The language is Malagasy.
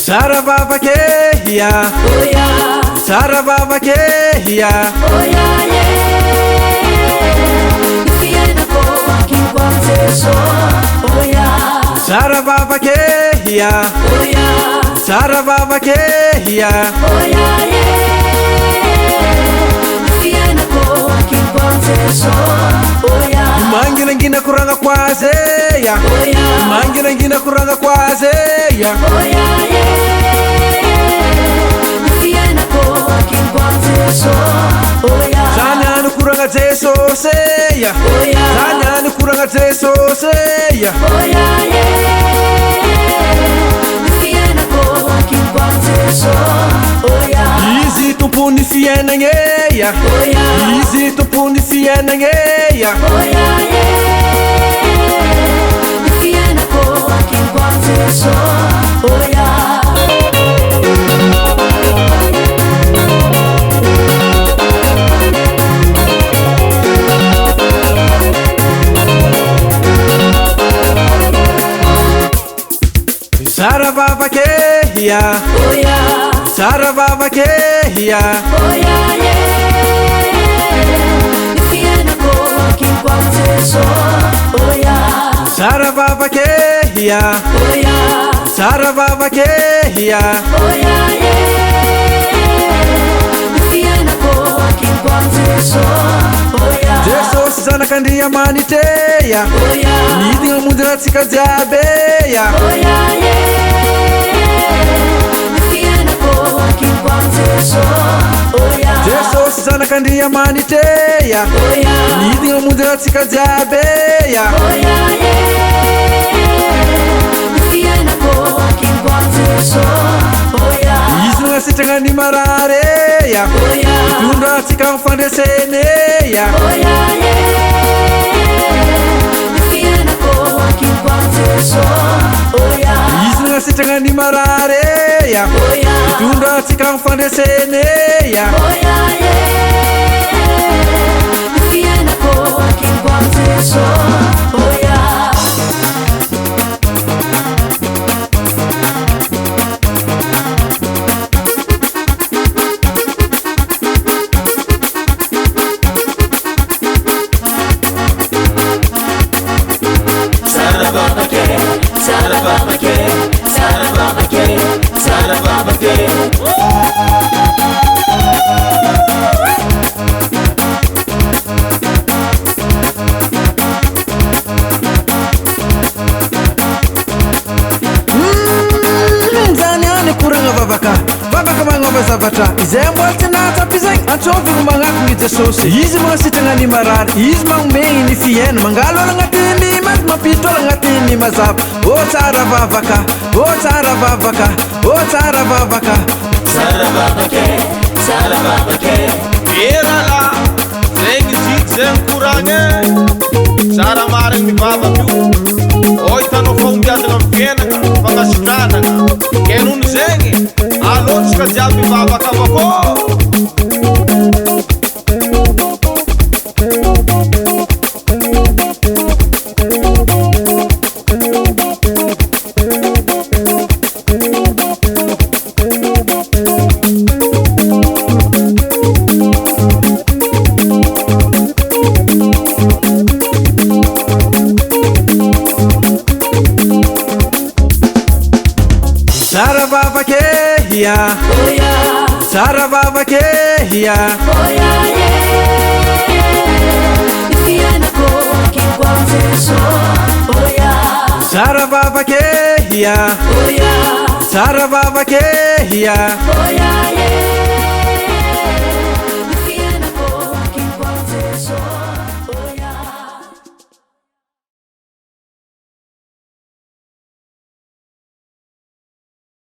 Sarababa ke hiya, Oya, sarababa ke hiya, oya ye. Fiena ko aking kwanzeso. Oya, sarababa ke hiya, oya, sarababa ke hiya, oya ye. Fiena ko aking kwanzeso. Oya, mangina ngina kuranga kwaze ya, oya, mangina ngina kuranga kwaze ya. oya ye. Fiena ko aking kwanzeso. Oya, Zanyani kuranga zeso se ya, oya, zanyani kuranga zeso se ya. oya ye. Fiena ko aking kwanzeso. Oya, Easy to puni fiena nge ya, oya, easy to puni fiena nge ya. oya ye. Fiena ko aking kwanzeso. Oya, Sarababa ke hiya, oya, sarababa ke hiya, oya ye. Fiena ko aking kwanzeso. Oya, sarababa ke hiya, oya, sarababa ke hiya. oya ye. Fiena ko aking kwanzeso. Oya, Zeso sana kandi ya manite ya, oya, nidi ngamudra tsika jabe ya. oya ye. Fiena ko aking kwanzeso. Oya, Zeso sana kandi ya manite ya, oya, nidi ngamudra tsika jabe ya. oya ye. Fiena ko aking kwanzeso. Oya, Isu ngasitanga ni marare ya, oya, tunda tsika mfande sene ya. oya ye. Fiena ko aking kwanzeso. Oya, Isu ngasitanga ni marare ya, oya, tunda tsika mfande sene ya. oya ye. Fiena ko aking kwanzeso. Oya, Sarababake, Sarababake, Sarababake, Sarababake. Zanyani kuranga babaka, babaka mangombe zabata. Izembo altinata pizeng, anchovi kumangaku ngite sose. Izi masitanga ni marare, izi mangmengi ni fiyen. Mangalo langatini mat mapito langatini mazab. O tara babaka, o tara babaka, o tara babaka. Sarababake, Sarababake. Erala, zengi zit zen kurange, sara mareng mi baba piu. Oi tano fong dia dengan kena, pangasitrana. Kenun zengi, alon sekajal mi baba kabako. Sarababa ke hiya, Oya, sarababa ke hiya. oya ye. Fiena ko aking kwanzeso. Oya, Sarababa ke hiya, oya, sarababa ke hiya. oya ye.